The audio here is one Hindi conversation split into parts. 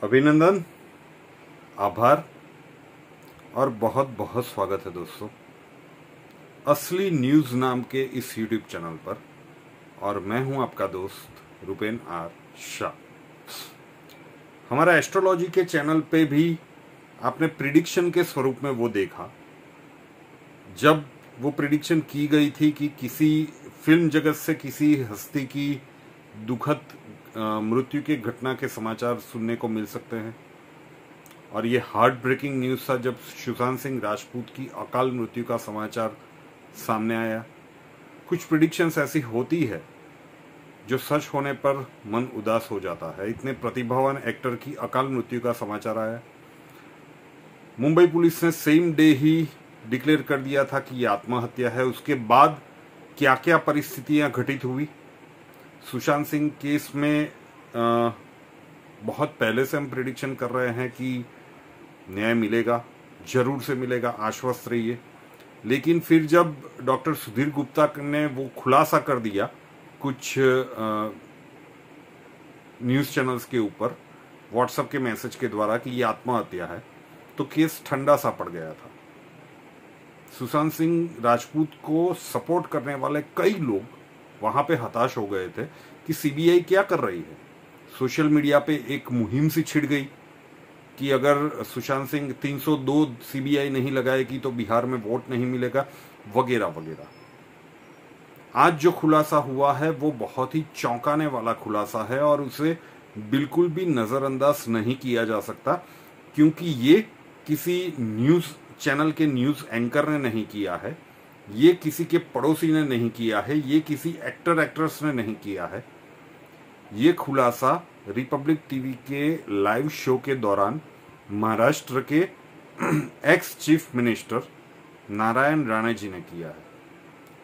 अभिनंदन, आभार और बहुत बहुत स्वागत है दोस्तों असली न्यूज नाम के इस यूट्यूब चैनल पर। और मैं हूं आपका दोस्त रुपेन आर शाह। हमारा एस्ट्रोलॉजी के चैनल पे भी आपने प्रिडिक्शन के स्वरूप में वो देखा जब वो प्रिडिक्शन की गई थी कि किसी फिल्म जगत से किसी हस्ती की दुखद मृत्यु की घटना के समाचार सुनने को मिल सकते हैं। और ये हार्ट ब्रेकिंग न्यूज था जब सुशांत सिंह राजपूत की अकाल मृत्यु का समाचार सामने आया। कुछ प्रिडिक्शंस ऐसी होती है जो सच होने पर मन उदास हो जाता है। इतने प्रतिभावान एक्टर की अकाल मृत्यु का समाचार आया। मुंबई पुलिस ने सेम डे ही डिक्लेयर कर दिया था कि ये आत्महत्या है। उसके बाद क्या क्या परिस्थितियां घटित हुई। सुशांत सिंह केस में बहुत पहले से हम प्रिडिक्शन कर रहे हैं कि न्याय मिलेगा, जरूर से मिलेगा, आश्वस्त रहिए। लेकिन फिर जब डॉक्टर सुधीर गुप्ता ने वो खुलासा कर दिया कुछ न्यूज चैनल्स के ऊपर व्हाट्सएप के मैसेज के द्वारा कि ये आत्महत्या है, तो केस ठंडा सा पड़ गया था। सुशांत सिंह राजपूत को सपोर्ट करने वाले कई लोग वहां पे हताश हो गए थे कि सीबीआई क्या कर रही है। सोशल मीडिया पे एक मुहिम सी छिड़ गई कि अगर सुशांत सिंह 302 सीबीआई नहीं लगाएगी तो बिहार में वोट नहीं मिलेगा, वगैरह वगैरह। आज जो खुलासा हुआ है वो बहुत ही चौंकाने वाला खुलासा है और उसे बिल्कुल भी नजरअंदाज नहीं किया जा सकता, क्योंकि ये किसी न्यूज चैनल के न्यूज एंकर ने नहीं किया है, ये किसी के पड़ोसी ने नहीं किया है, ये किसी एक्टर एक्ट्रेस ने नहीं किया है। ये खुलासा रिपब्लिक टीवी के लाइव शो के दौरान महाराष्ट्र के ex chief minister Narayan Rane ji ने किया है।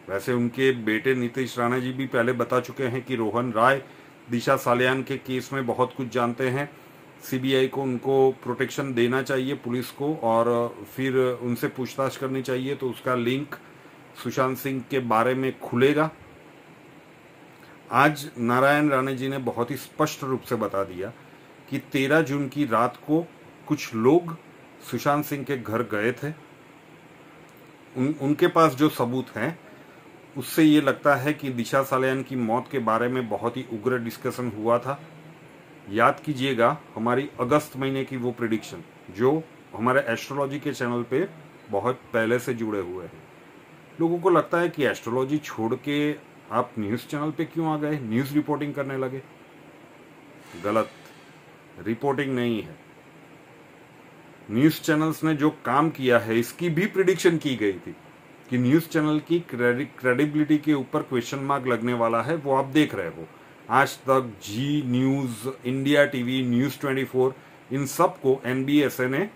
वैसे उनके बेटे नीतीश राणे जी भी पहले बता चुके हैं कि रोहन राय दिशा सालियान के केस में बहुत कुछ जानते हैं, सीबीआई को उनको प्रोटेक्शन देना चाहिए, पुलिस को, और फिर उनसे पूछताछ करनी चाहिए तो उसका लिंक सुशांत सिंह के बारे में खुलेगा। आज नारायण राणे जी ने बहुत ही स्पष्ट रूप से बता दिया कि 13 जून की रात को कुछ लोग सुशांत सिंह के घर गए थे। उनके पास जो सबूत हैं उससे ये लगता है कि दिशा सालियान की मौत के बारे में बहुत ही उग्र डिस्कशन हुआ था। याद कीजिएगा हमारी अगस्त महीने की वो प्रिडिक्शन जो हमारे एस्ट्रोलॉजी के चैनल पे बहुत पहले से जुड़े हुए हैं। लोगों को लगता है कि एस्ट्रोलॉजी छोड़ के आप न्यूज चैनल पे क्यों आ गए, न्यूज रिपोर्टिंग करने लगे। गलत, रिपोर्टिंग नहीं है। न्यूज चैनल्स ने जो काम किया है इसकी भी प्रिडिक्शन की गई थी कि न्यूज चैनल की क्रेडिबिलिटी के ऊपर क्वेश्चन मार्क लगने वाला है। वो आप देख रहे हो, आज तक, जी न्यूज, इंडिया टीवी, न्यूज 24, इन सब को एनबीएसए ने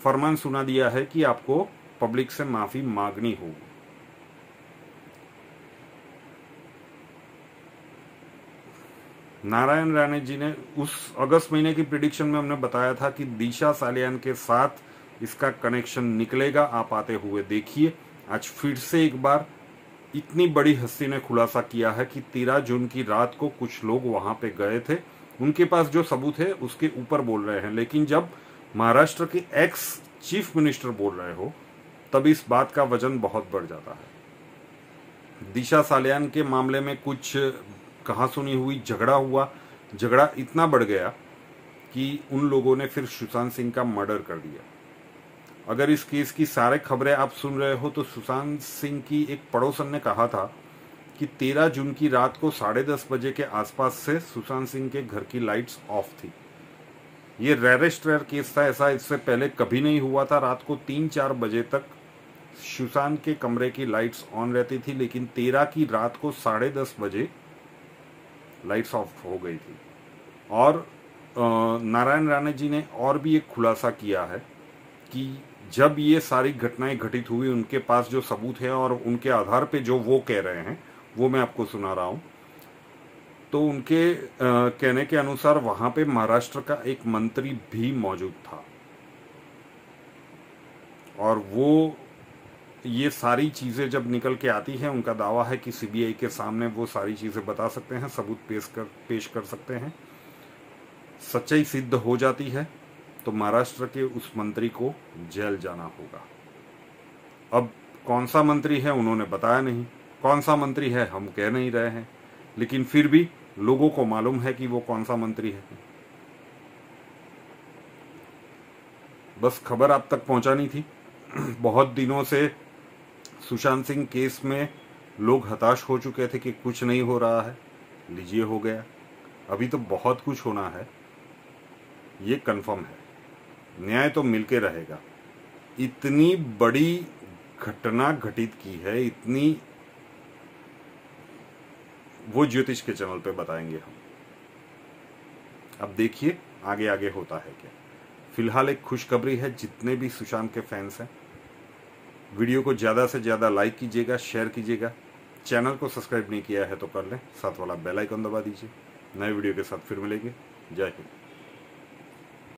फरमान सुना दिया है कि आपको पब्लिक से माफी मांगनी होगी। नारायण राणे जी ने उस अगस्त महीने की प्रिडिक्शन में हमने बताया था कि दिशा सालियान के साथ इसका कनेक्शन निकलेगा, आप आते हुए देखिए। आज फिर से एक बार इतनी बड़ी हस्ती ने खुलासा किया है कि 13 जून की रात को कुछ लोग वहां पे गए थे। उनके पास जो सबूत है उसके ऊपर बोल रहे हैं, लेकिन जब महाराष्ट्र के एक्स चीफ मिनिस्टर बोल रहे हो तब इस बात का वजन बहुत बढ़ जाता है। दिशा सालियान के मामले में कुछ कहा सुनी हुई झगड़ा हुआ, झगड़ा इतना बढ़ गया कि उन लोगों ने फिर सुशांत सिंह का मर्डर कर दिया। अगर इस केस की सारे खबरें आप सुन रहे हो तो सुशांत सिंह की एक पड़ोसन ने कहा था कि 13 जून की रात को 10:30 बजे के आसपास से सुशांत सिंह के घर की लाइट्स ऑफ थी। ये रेयरेस्ट रेयर केस था, ऐसा इससे पहले कभी नहीं हुआ था। रात को 3-4 बजे तक सुशांत के कमरे की लाइट्स ऑन रहती थी, लेकिन 13 की रात को 10:30 बजे लाइट्स ऑफ हो गई थी। और नारायण राणे जी ने और भी एक खुलासा किया है कि जब ये सारी घटनाएं घटित हुई उनके पास जो सबूत है और उनके आधार पे जो वो कह रहे हैं वो मैं आपको सुना रहा हूं। तो उनके कहने के अनुसार वहां पे महाराष्ट्र का एक मंत्री भी मौजूद था और वो ये सारी चीजें जब निकल के आती हैं उनका दावा है कि सीबीआई के सामने वो सारी चीजें बता सकते हैं, सबूत पेश कर सकते हैं। सच्चाई सिद्ध हो जाती है तो महाराष्ट्र के उस मंत्री को जेल जाना होगा। अब कौन सा मंत्री है उन्होंने बताया नहीं, कौन सा मंत्री है हम कह नहीं रहे हैं, लेकिन फिर भी लोगों को मालूम है कि वो कौन सा मंत्री है। बस खबर आप तक पहुंचानी थी। बहुत दिनों से सुशांत सिंह केस में लोग हताश हो चुके थे कि कुछ नहीं हो रहा है, लीजिए हो गया। अभी तो बहुत कुछ होना है, ये कंफर्म है। न्याय तो मिलके रहेगा। इतनी बड़ी घटना घटित की है, इतनी, वो ज्योतिष के चैनल पे बताएंगे हम। अब देखिए आगे आगे होता है क्या। फिलहाल एक खुशखबरी है, जितने भी सुशांत के फैंस हैं, वीडियो को ज़्यादा से ज़्यादा लाइक कीजिएगा, शेयर कीजिएगा। चैनल को सब्सक्राइब नहीं किया है तो कर लें, साथ वाला बेल आइकन दबा दीजिए। नए वीडियो के साथ फिर मिलेंगे। जय हिंद।